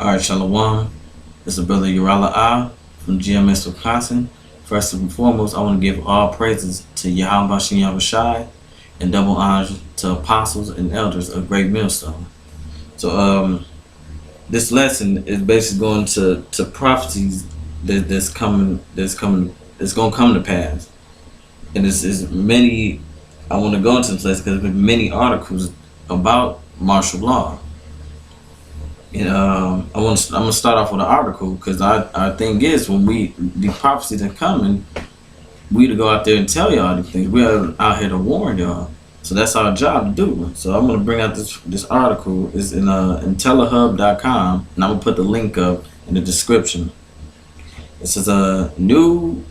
Alright, Shalom. This is Brother Urala A from GMS, Wisconsin. First and foremost, I want to give all praises to Yahweh Bashem Yahushai and double honors to apostles and elders of Great Millstone. So this lesson is basically going to prophecies that's gonna come to pass. And this is many I want to go into this lesson because there's been many articles about martial law. And I'm gonna start off with an article because our thing is when the prophecies are coming, we to go out there and tell y'all these things. We are out here to warn y'all. So that's our job to do. So I'm gonna bring out this article. It's in telehub.com, and I'm gonna put the link up in the description. It says a new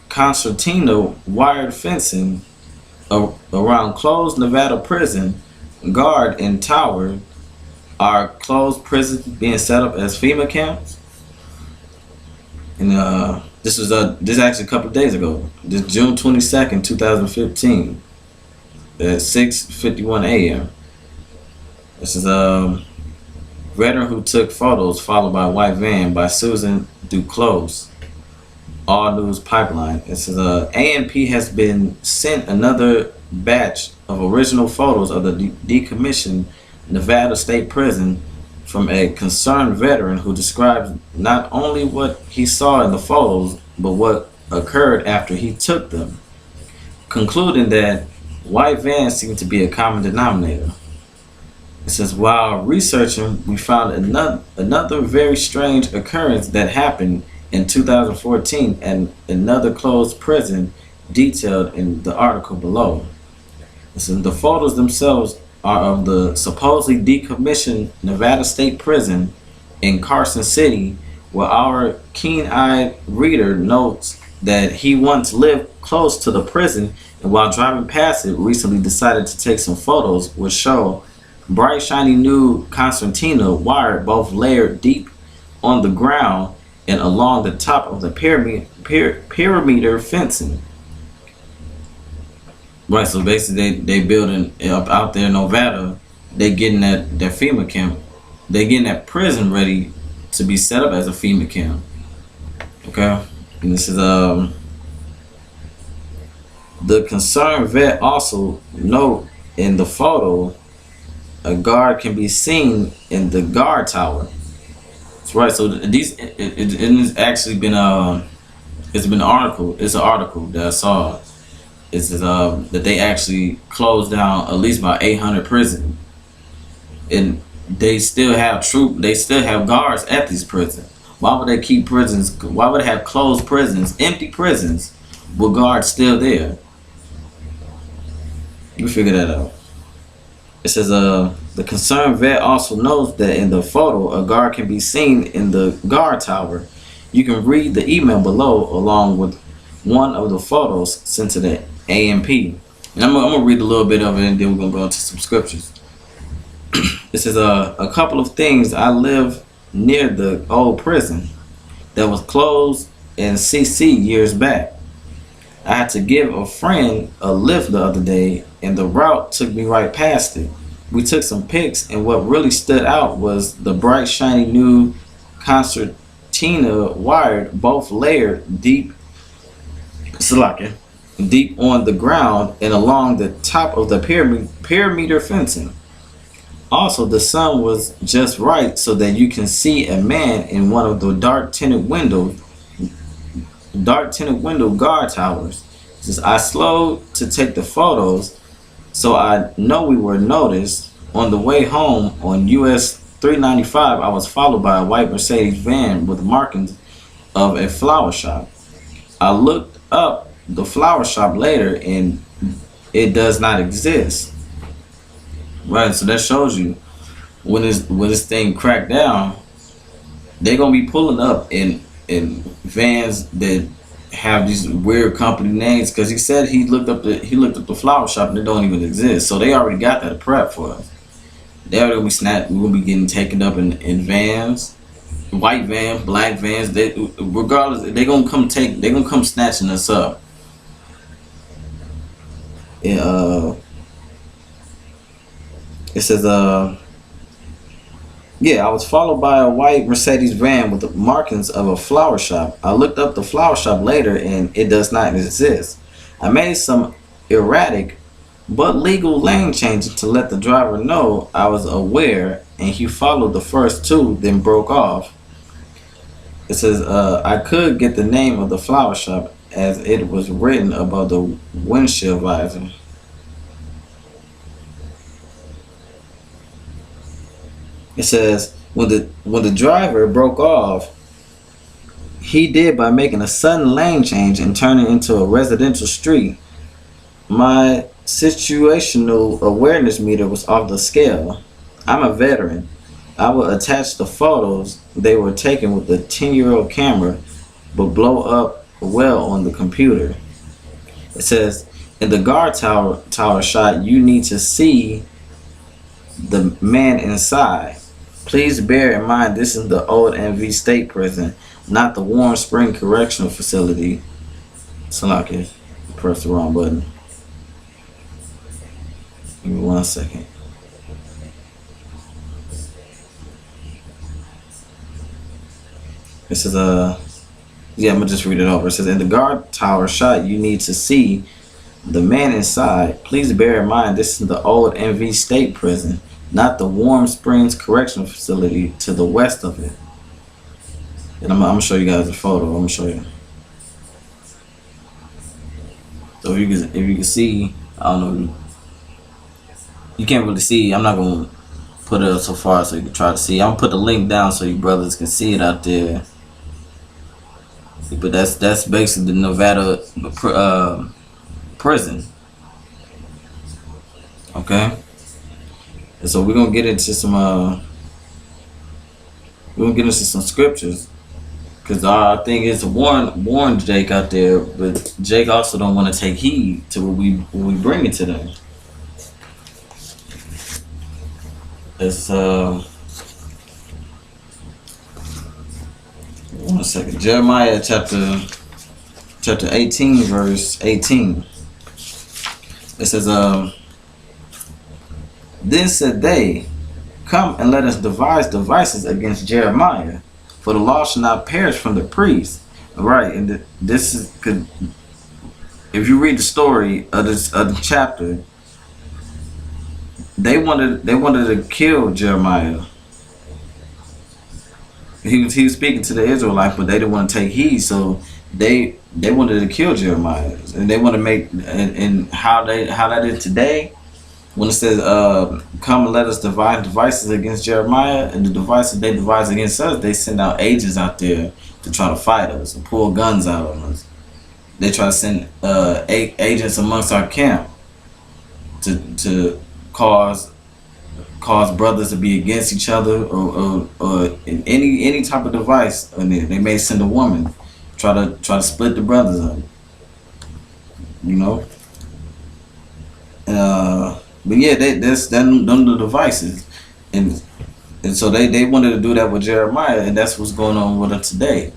concertina wired fencing around closed Nevada prison guard and tower. Are closed prisons being set up as FEMA camps? And this actually a couple of days ago. This June 22nd, 2015, at 6:51 a.m. This is a veteran who took photos, followed by a white van by Susan Duclos. All News Pipeline. It says ANP has been sent another batch of original photos of the decommissioned Nevada State Prison from a concerned veteran who describes not only what he saw in the photos, but what occurred after he took them, concluding that white vans seem to be a common denominator. It says, while researching, we found another very strange occurrence that happened in 2014 at another closed prison detailed in the article below. It says, the photos themselves are of the supposedly decommissioned Nevada State Prison in Carson City, where our keen-eyed reader notes that he once lived close to the prison and while driving past it recently decided to take some photos which show bright shiny new concertina wired both layered deep on the ground and along the top of the perimeter fencing. Right, so basically they building up out there in Nevada, they getting that FEMA camp, they getting that prison ready to be set up as a FEMA camp. Okay, and this is the concerned vet also note in the photo a guard can be seen in the guard tower. That's right. So it's actually been it's been an article. It's an article that I saw. Is that they actually closed down at least about 800 prisons, and they still have they still have guards at these prisons. Why would they keep prisons? Why would they have closed prisons, empty prisons, with guards still there? You figure that out. It says the concerned vet also knows that in the photo a guard can be seen in the guard tower. You can read the email below along with one of the photos sent to the AMP. And I'm gonna read a little bit of it and then we're gonna go into some scriptures. This is a couple of things. I live near the old prison that was closed in CC years back. I had to give a friend a lift the other day and the route took me right past it. We took some pics and what really stood out was the bright shiny new concertina wired both layered deep on the ground and along the top of the perimeter fencing. Also, the sun was just right so that you can see a man in one of the dark tinted window guard towers. Since I slowed to take the photos, so I know we were noticed. On the way home on US 395, I was followed by a white Mercedes van with markings of a flower shop. I looked up the flower shop later and it does not exist. Right, so that shows you when this thing cracked down, they're gonna be pulling up in vans that have these weird company names, because he said he looked up the flower shop and it don't even exist. So they already got that prep for us. They're gonna be snapped. We're gonna be getting taken up in vans, white vans, black vans. Regardless, they're gonna come snatching us up. It says Yeah, I was followed by a white Mercedes van with the markings of a flower shop. I looked up the flower shop later and it does not exist. I made some erratic but legal lane changes to let the driver know I was aware, and he followed the first two, then broke off. It says, I could get the name of the flower shop as it was written above the windshield visor. It says, when the driver broke off, he did by making a sudden lane change and turning into a residential street. My situational awareness meter was off the scale. I'm a veteran. I will attach the photos they were taken with a 10-year-old camera, but blow up well on the computer. It says, in the guard tower shot, you need to see the man inside. Please bear in mind this is the old NV State Prison, not the Warm Spring Correctional Facility. Salaki, press the wrong button. Give me 1 second. It says, yeah, I'm gonna just read it over. It says, in the guard tower shot, you need to see the man inside. Please bear in mind this is the old NV State Prison, not the Warm Springs Correctional Facility to the west of it. And I'm gonna show you guys a photo. I'm gonna show you. So if you can see, I don't know. You can't really see. I'm not gonna put it up so far so you can try to see. I'm gonna put the link down so you brothers can see it out there. But that's basically the Nevada prison. Okay. And so we're gonna get into some scriptures, because our thing is to warn Jake out there, but Jake also don't want to take heed to what we bring it to them. It's 1 second. Jeremiah chapter 18, verse 18. It says, then said they, come and let us devise devices against Jeremiah, for the law shall not perish from the priest. Right, and this is, if you read the story of the chapter, they wanted to kill Jeremiah. He was speaking to the Israelites, but they didn't want to take heed, so they wanted to kill Jeremiah, and they want to make and how that is today. When it says, come and let us devise devices against Jeremiah, and the devices they devise against us, they send out agents out there to try to fight us and pull guns out on us. They try to send agents amongst our camp to cause brothers to be against each other, or in any type of device. And they may send a woman try to split the brothers up, you know. But yeah, that's them the devices, and so they wanted to do that with Jeremiah, and that's what's going on with us today.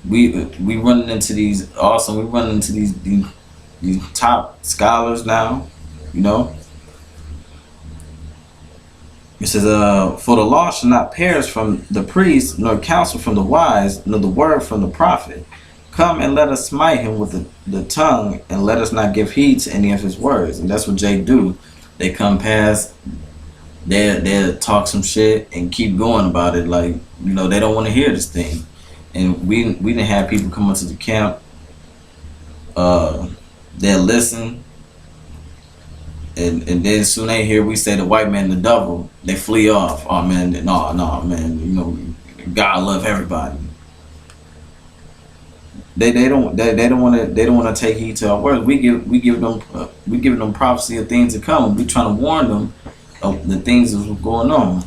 We running into these these top scholars now, you know. It says, for the law shall not perish from the priest, nor counsel from the wise, nor the word from the prophet. Come and let us smite him with the tongue, and let us not give heed to any of his words. And that's what Jake do. They come past, they'll talk some shit and keep going about it. Like, you know, they don't want to hear this thing. And we didn't have people come into the camp. They'll listen. And then soon they hear we say the white man the devil, they flee off. Oh man, no man, you know, God love everybody. They don't want to take heed to our words. We give them prophecy of things to come. We trying to warn them of the things that's going on.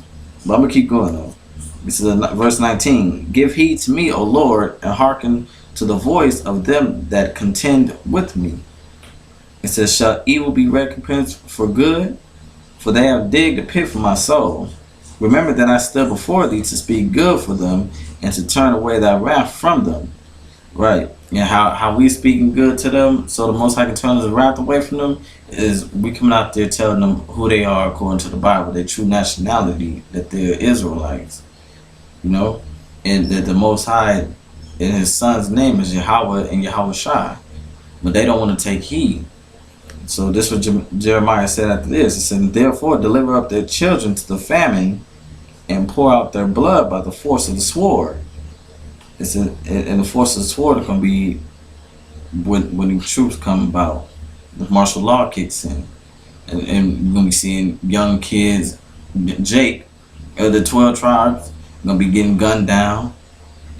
But I'm gonna keep going though. This is verse 19. Give heed to me, O Lord, and hearken to the voice of them that contend with me. It says, shall evil be recompensed for good? For they have digged a pit for my soul. Remember that I stood before thee to speak good for them, and to turn away thy wrath from them. Right. And how we speaking good to them, so the Most High can turn his wrath away from them, is we coming out there telling them who they are according to the Bible, their true nationality, that they're Israelites, you know, and that the Most High and His Son's name is Yahweh and Yahweh Shai, but they don't want to take heed. So this is what Jeremiah said after this. It said, "Therefore deliver up their children to the famine, and pour out their blood by the force of the sword." And the force of the sword is going to be when the troops come about. The martial law kicks in. And you're going to be seeing young kids, Jake, the 12 tribes, going to be getting gunned down.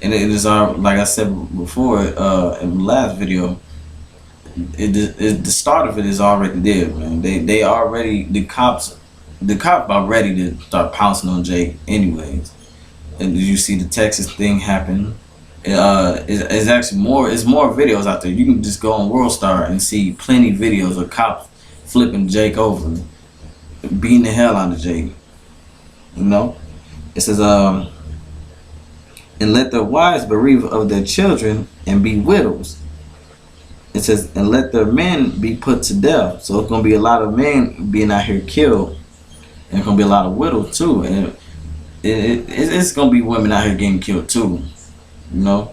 And it is our, like I said before in the last video, the start of it is already there, man. They already, the cops are ready to start pouncing on Jake anyways. And you see the Texas thing happen. It's actually more. It's more videos out there. You can just go on WorldStar and see plenty of videos of cops flipping Jake over, beating the hell out of Jake. You know, it says, and let their wives bereave of their children and be widows. It says, and let their men be put to death. So it's gonna be a lot of men being out here killed, and it's gonna be a lot of widows too, and it's gonna be women out here getting killed too. You know,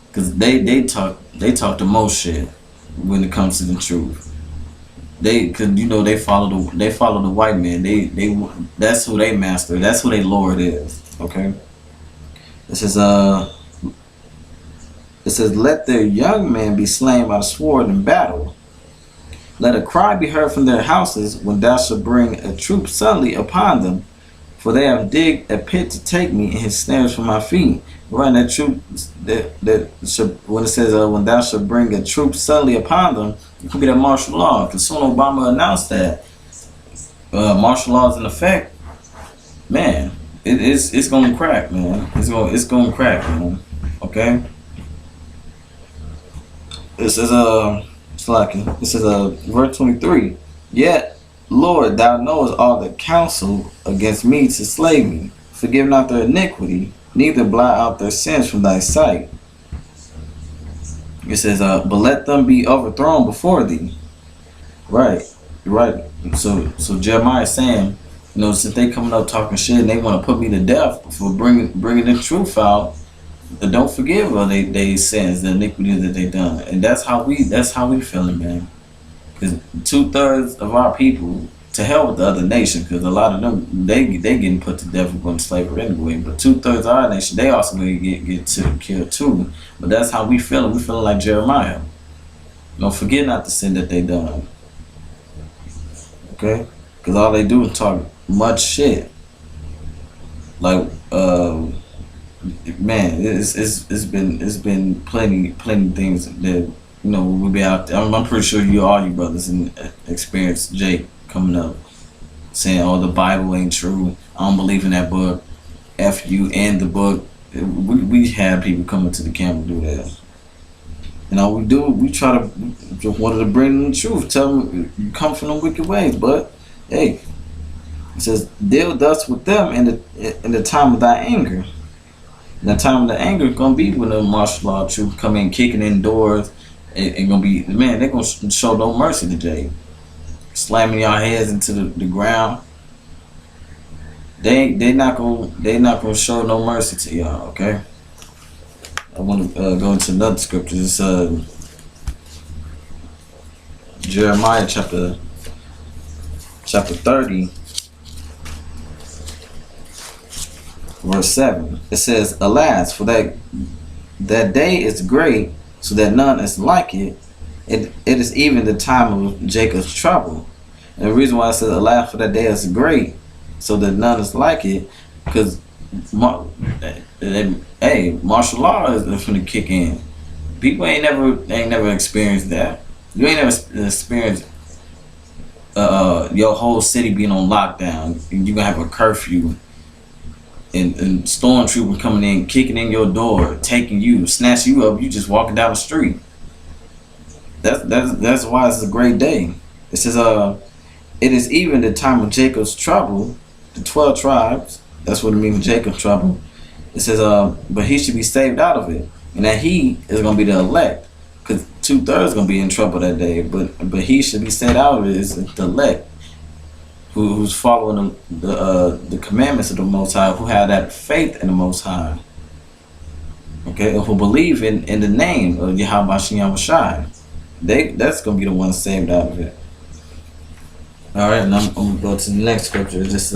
because they talk the most shit when it comes to the truth. Cause you know they follow the white man. They that's who they master. That's who they Lord is. Okay. It says let their young men be slain by the sword in battle. Let a cry be heard from their houses when thou shalt bring a troop suddenly upon them. For they have digged a pit to take me, and his snares for my feet. Right, that troop when it says when thou shalt bring a troop suddenly upon them, it could be that martial law. Because soon Obama announced that martial law is in effect, man, it's gonna crack, man. It's gonna crack, man. Okay. This is verse 23. Yet, Lord, thou knowest all the counsel against me to slay me. Forgive not their iniquity, neither blot out their sins from thy sight. It says, but let them be overthrown before thee. Right. So Jeremiah is saying, you know, since they coming up talking shit and they want to put me to death for bringing the truth out, don't forgive they sins, the iniquity that they done. And that's how we feeling, man. Because 2/3 of our people, to hell with the other nation, because a lot of them they getting put to death for going to slavery anyway. But 2/3 of our nation, they also going to get killed too. But that's how we feeling. We feeling like Jeremiah. Don't forget not to sin that they done. Okay, because all they do is talk much shit. Like man, it's been plenty things that, you know, we'll be out there. I'm pretty sure all you brothers and experience Jake coming up saying, "Oh, the Bible ain't true. I don't believe in that book. F you and the book." We have people coming to the camp and do that. And all we do, we try to just wanted to bring them the truth. Tell them you come from them wicked ways. But hey, it says, "Deal thus with them in the time of thy anger." And the time of the anger is gonna be when the martial law troops come in kicking in doors. And gonna be, man, they're gonna show no mercy today, slamming y'all heads into the ground. They not gonna show no mercy to y'all. Okay. I want to go into another scripture. It's Jeremiah chapter 30, verse 7. It says, "Alas, for that day is great, so that none is like it. It is even the time of Jacob's trouble." And the reason why I said, "Alas, for that day is great, so that none is like it," because martial law is going to kick in. People ain't never experienced that. You ain't never experienced your whole city being on lockdown, and you gonna have a curfew, and stormtroopers coming in, kicking in your door, taking you, snatching you up. You just walking down the street. That's why it's a great day. It says, "It is even the time of Jacob's trouble," the 12 tribes. That's what it means, Jacob's trouble. It says, "But he should be saved out of it. and that he is gonna be the elect, because 2/3 gonna be in trouble that day. But he should be set out as the elect, who's following the commandments of the Most High, who have that faith in the Most High. Okay, who believe in the name of Yahweh Shem Shai. That's gonna be the one saved out of it. All right, and I'm gonna go to the next scripture. This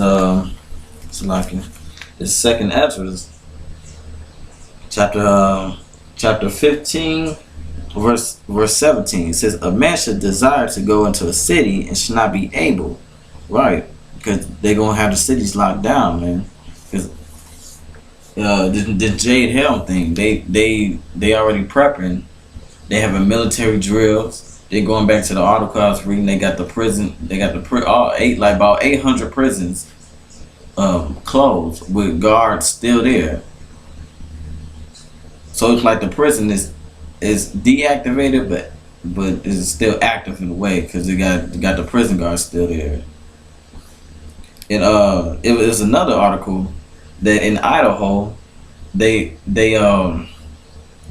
this second Ezra, chapter 15, verse 17. It says, "A man should desire to go into a city and should not be able." Right, because they're gonna have the cities locked down, man. Because the Jade Helm thing, they already prepping. They having military drills. They're going back to the article I was reading. They got the prison. They got about 800 prisons closed with guards still there. So it's like the prison is deactivated, but is still active in a way, because they got the prison guards still there. And it was another article that in Idaho,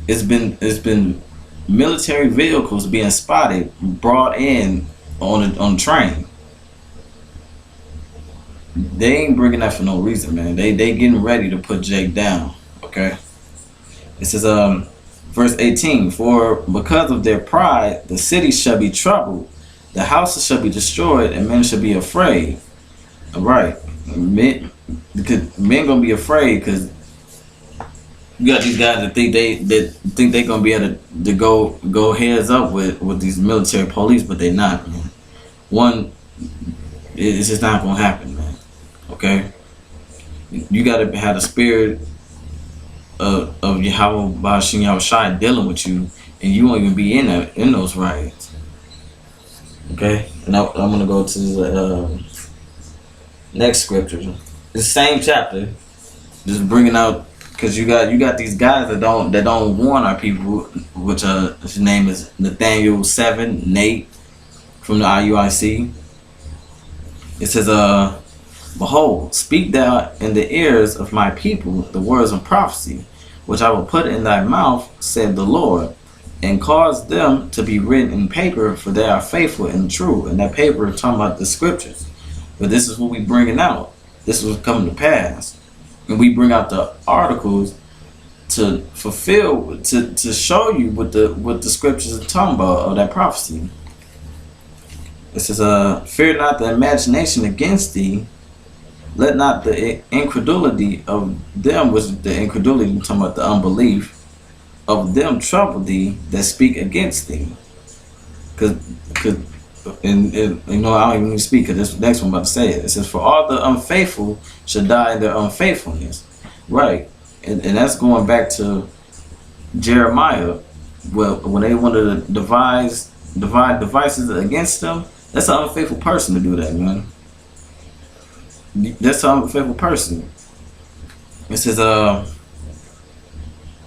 it's been military vehicles being spotted, brought in on the train. They ain't bringing that for no reason, man. They getting ready to put Jake down. Okay. It says verse 18, "For because of their pride the cities shall be troubled, the houses shall be destroyed, and men shall be afraid." All right, men gonna be afraid, because you got these guys that think they gonna be able to go heads up with these military police, but they not, man. One, it's just not gonna happen, man. Okay, you gotta have the spirit of Yahweh Ba'ashim Yahushai dealing with you, and you won't even be in those riots. Okay, and I'm gonna go to the next scripture, the same chapter, just bringing out, because you got these guys that don't warn our people, which his name is Nathaniel 7, Nate from the IUIC. It says, "Behold, speak thou in the ears of my people the words of prophecy, which I will put in thy mouth, said the Lord, and cause them to be written in paper, for they are faithful and true." And that paper is talking about the scriptures. But this is what we bringing out. This is what's coming to pass. And we bring out the articles to fulfill, to show you what the scriptures are talking about of that prophecy. It says, "Fear not the imagination against thee. Let not the incredulity of them," which the incredulity, I'm talking about the unbelief of them, "trouble thee that speak against thee." And you know, I don't even need to speak, because this next one I'm about to say it. It says, "For all the unfaithful should die in their unfaithfulness." Right, and that's going back to Jeremiah. Well, when they wanted to divide devices against them, that's an unfaithful person to do that, man. That's an unfaithful person. It says,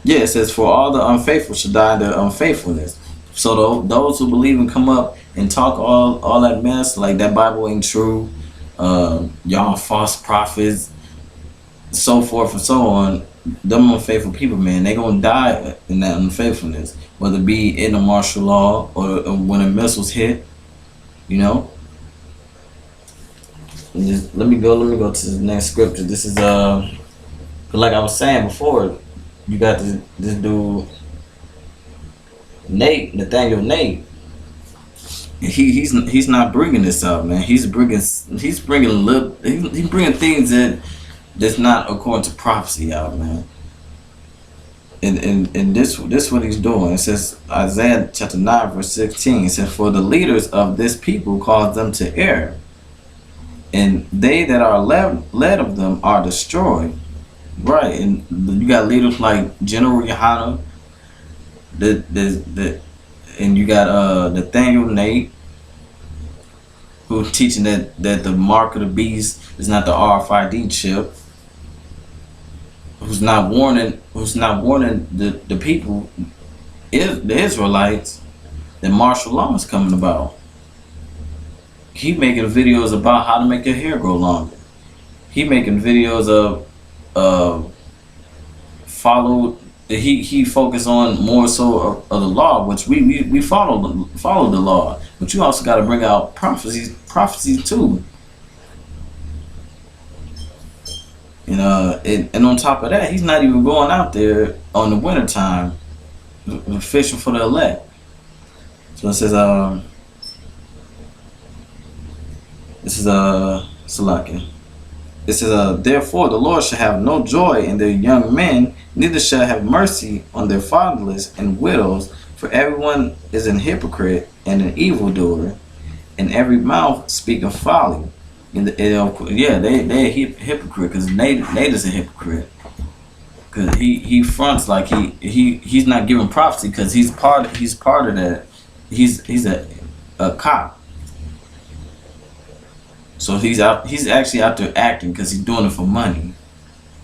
it says, "For all the unfaithful should die in their unfaithfulness." So those who believe and come up and talk all that mess, like that Bible ain't true, y'all false prophets, so forth and so on, them unfaithful people, man, they gonna die in that unfaithfulness, whether it be in the martial law or when the missiles hit, you know. And just, let me go to the next scripture. This is like I was saying before, you got this dude Nathaniel Nate. He's not bringing this out, man. He's bringing things that's not according to prophecy out, man. And this what he's doing. It says, Isaiah chapter 9 verse 16. It says, "For the leaders of this people cause them to err, and they that are led of them are destroyed." Right, and you got leaders like General Yohana, and you got Nathaniel Nate, who's teaching that the mark of the beast is not the RFID chip. Who's not warning the people, the Israelites, that martial law is coming about. He making videos about how to make your hair grow longer. He making videos of follow he focused on more so of the law, which we follow the law, but you also got to bring out prophecies too. And on top of that, he's not even going out there on the winter time fishing for the elect. So it says, this is Salakia. It says, therefore the Lord shall have no joy in their young men, neither shall have mercy on their fatherless and widows, for everyone is an hypocrite and an evildoer, and every mouth speaketh folly. They hypocrite because Nate is a hypocrite. Cause he fronts like he's not giving prophecy because he's part of that. He's a cop. So he's actually out there acting because he's doing it for money.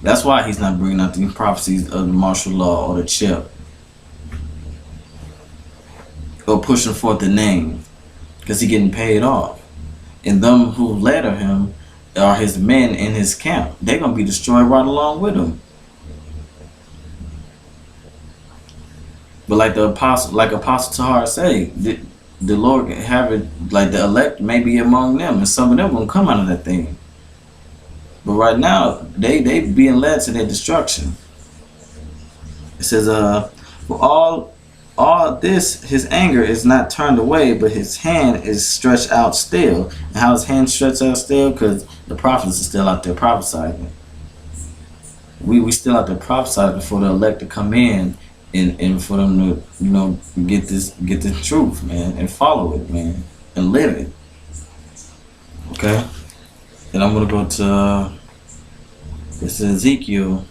That's why he's not bringing out the prophecies of the martial law or the chip or pushing forth the name because he's getting paid off. And them who led him are his men in his camp. They're gonna be destroyed right along with him. But like Apostle Tahar say, the Lord have it like the elect may be among them, and some of them gonna come out of that thing. But right now, they being led to their destruction. It says, for all this, his anger is not turned away, but his hand is stretched out still. And how his hand stretched out still? Because the prophets are still out there prophesying. We still out there prophesying for the elect to come in and for them to get the truth, man, and follow it, man, and live it. Okay. And I'm gonna go to this is Ezekiel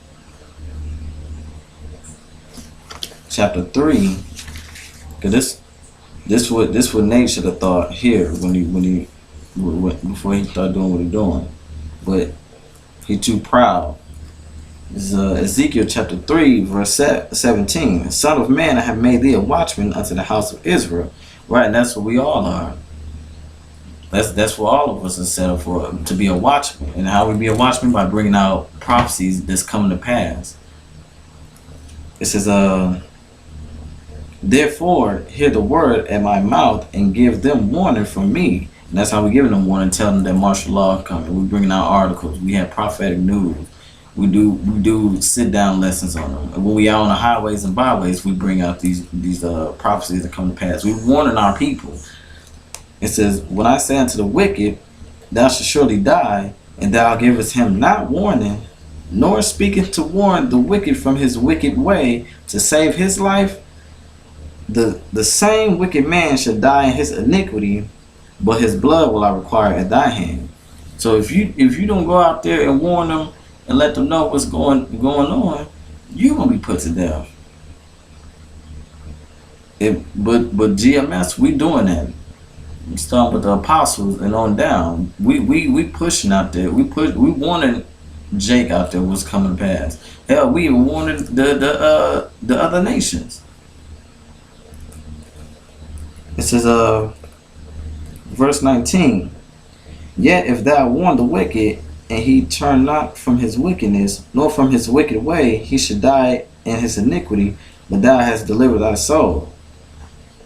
chapter 3. Cause this what Nate should have thought here before he started doing what he's doing, but he too proud. This is Ezekiel chapter 3 verse 17. Son of man, I have made thee a watchman unto the house of Israel. Right, and that's what we all are. That's what all of us are set up for, to be a watchman. And how we be a watchman? By bringing out prophecies that's coming to pass. It says, therefore, hear the word at my mouth and give them warning from me. And that's how we giving them warning, telling them that martial law is coming. We bringing out articles. We have prophetic news. We do sit down lessons on them. And when we out on the highways and byways, we bring out these prophecies that come to pass. We're warning our people. It says, when I say unto the wicked, thou shalt surely die, and thou givest him not warning, nor speaketh to warn the wicked from his wicked way to save his life, the same wicked man shall die in his iniquity, but his blood will I require at thy hand. So if you don't go out there and warn them and let them know what's going on, you're gonna be put to death. But GMS, we doing that. We start with the apostles and on down. We pushing out there. We warning Jake out there what's coming to pass. Hell, we even warning the other nations. It says verse 19. Yet if thou warn the wicked, and he turn not from his wickedness, nor from his wicked way, he should die in his iniquity, but thou hast delivered thy soul.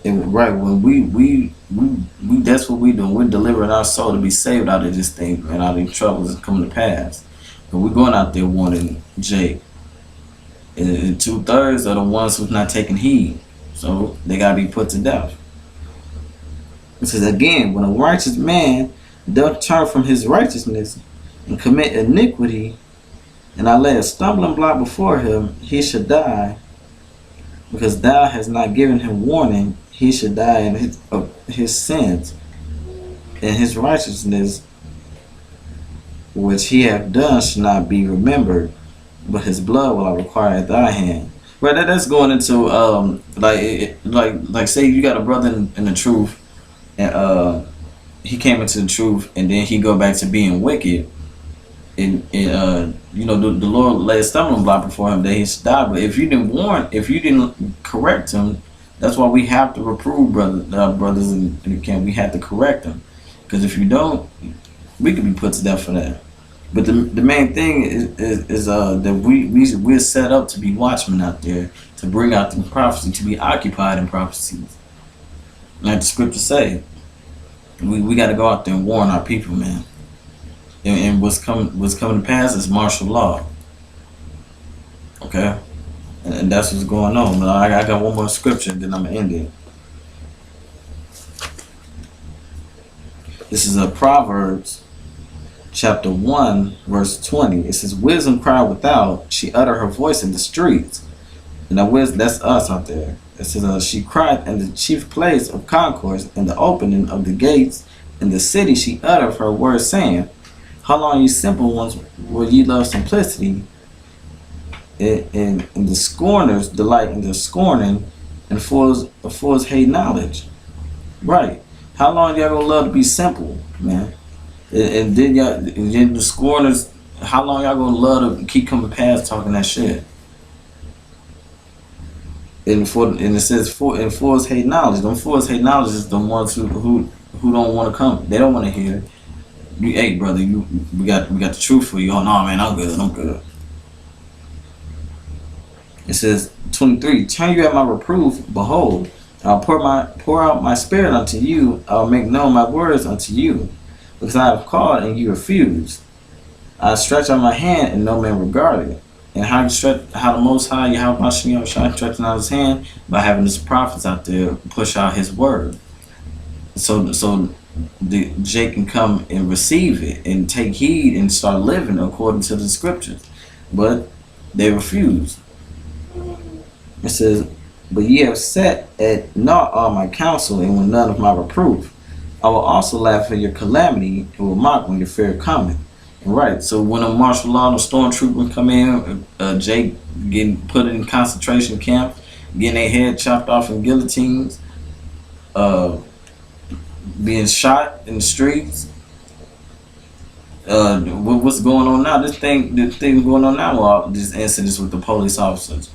And right, when we that's what we doing. We're delivering our soul to be saved out of this thing and out of these troubles that's coming to pass. But we're going out there warning Jake. And 2/3 are the ones who's not taking heed. So they gotta be put to death. It says again, when a righteous man doth turn from his righteousness and commit iniquity, and I lay a stumbling block before him, he should die, because thou hast not given him warning. He should die in his sins, and his righteousness which he hath done should not be remembered, but his blood will I require at thy hand. Right, that's going into like say you got a brother in the truth, and he came into the truth, and then he go back to being wicked, and the Lord laid a stumbling block before him that he should die. But if you didn't correct him, that's why we have to reprove brothers in the camp. We have to correct them, because if you don't, we could be put to death for that. But the main thing is that we're set up to be watchmen out there, to bring out the prophecy, to be occupied in prophecies. Like the scriptures say, we got to go out there and warn our people, man. And what's coming to pass is martial law. Okay, and that's what's going on. But I got one more scripture, and then I'm gonna end it. This is a Proverbs chapter 1 verse 20. It says, "Wisdom cried without; she uttered her voice in the streets." And now, that's us out there. It says, "She cried in the chief place of concourse, in the opening of the gates in the city. She uttered her words, saying, How long, ye simple ones, will ye love simplicity? And the scorners delight in their scorning, and fools hate knowledge." Right. How long y'all gonna love to be simple, man? And then the scorners, how long y'all gonna love to keep coming past talking that shit? And it says fools hate knowledge. Them fools hate knowledge is the ones who don't want to come. They don't want to hear. Hey brother, we got the truth for you. Oh no, man, I'm good. It says 23. "Turn you at my reproof. Behold, I'll pour out my spirit unto you. I'll make known my words unto you, because I have called and you refused. I stretch out my hand and no man regarded it." And how the Most High Yahweh stretching out His hand? By having His prophets out there push out His word, so Jake can come and receive it and take heed and start living according to the scriptures. But they refuse. It says, "But ye have set at naught all my counsel, and with none of my reproof. I will also laugh at your calamity, and will mock when your fear cometh." Right. So when a martial law, the stormtroopers come in, Jake getting put in concentration camp, getting their head chopped off in guillotines, being shot in the streets. What's going on now? The thing going on now with all these incidents with the police officers.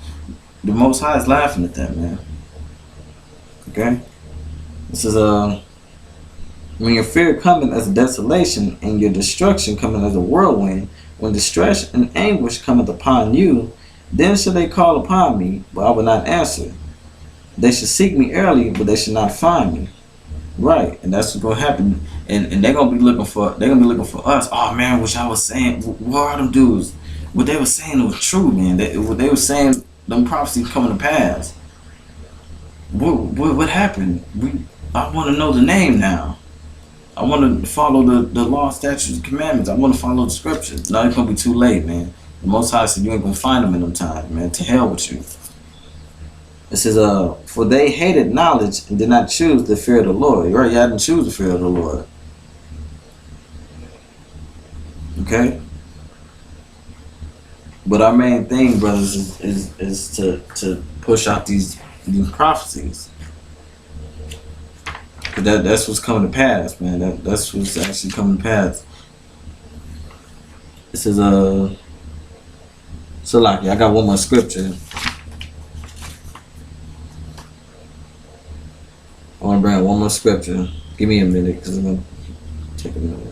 The Most High is laughing at that, man. Okay? This is when your fear cometh as a desolation, and your destruction cometh as a whirlwind, when distress and anguish cometh upon you, then shall they call upon me, but I will not answer. They should seek me early, but they should not find me. Right, and that's what's gonna happen. And they're gonna be looking for us. Oh man, which I was saying, what are them dudes? What they were saying was true, man. What they were saying, them prophecies coming to pass. What happened? I want to know the name now. I want to follow the law, statutes, and commandments. I want to follow the scriptures. Now it's gonna be too late, man. The Most High said you ain't gonna find them in them times, man. To hell with you. It says, "For they hated knowledge and did not choose the fear of the Lord." Right? You didn't choose the fear of the Lord. Okay. But our main thing, brothers, is to push out these prophecies. Cause that's what's coming to pass, man. That's what's actually coming to pass. It says, so like, I got one more scripture. I want to bring out one more scripture. Give me a minute, because I'm going to take a minute.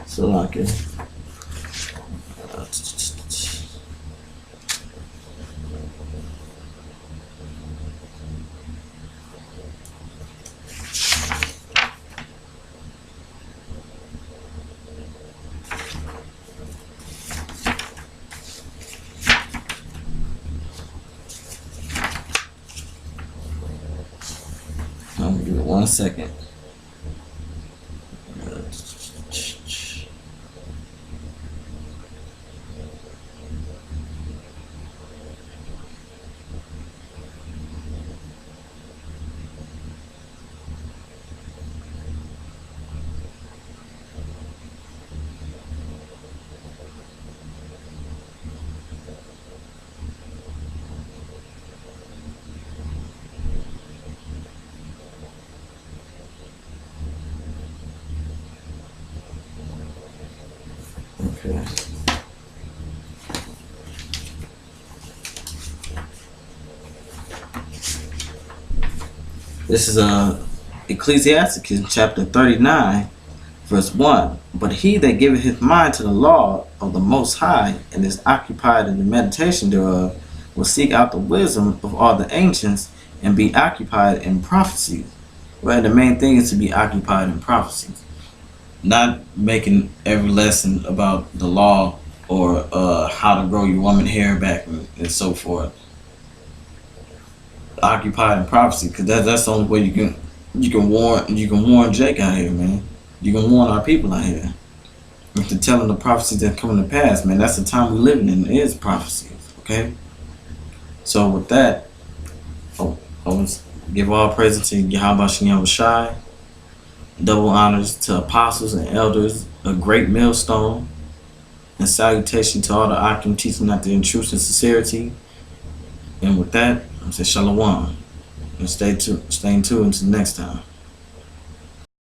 So like it. I'm gonna give it 1 second. This is Ecclesiasticus chapter 39, verse 1. But he that giveth his mind to the law of the Most High, and is occupied in the meditation thereof, will seek out the wisdom of all the ancients, and be occupied in prophecies. Well, the main thing is to be occupied in prophecies, not making every lesson about the law or how to grow your woman hair back and so forth. Occupied in prophecy, because that's the only way you can warn Jake out here, man. You can warn our people out here. If to tell them the prophecies that come to pass, man, that's the time we're living in, is prophecies. Okay. So with that, I want to give all praise to Yahweh Shem Shai. Double honors to apostles and elders, a great millstone, and salutation to all the Akim teaching out there in truth and sincerity. And with that, I say shalom, and stay tuned until next time.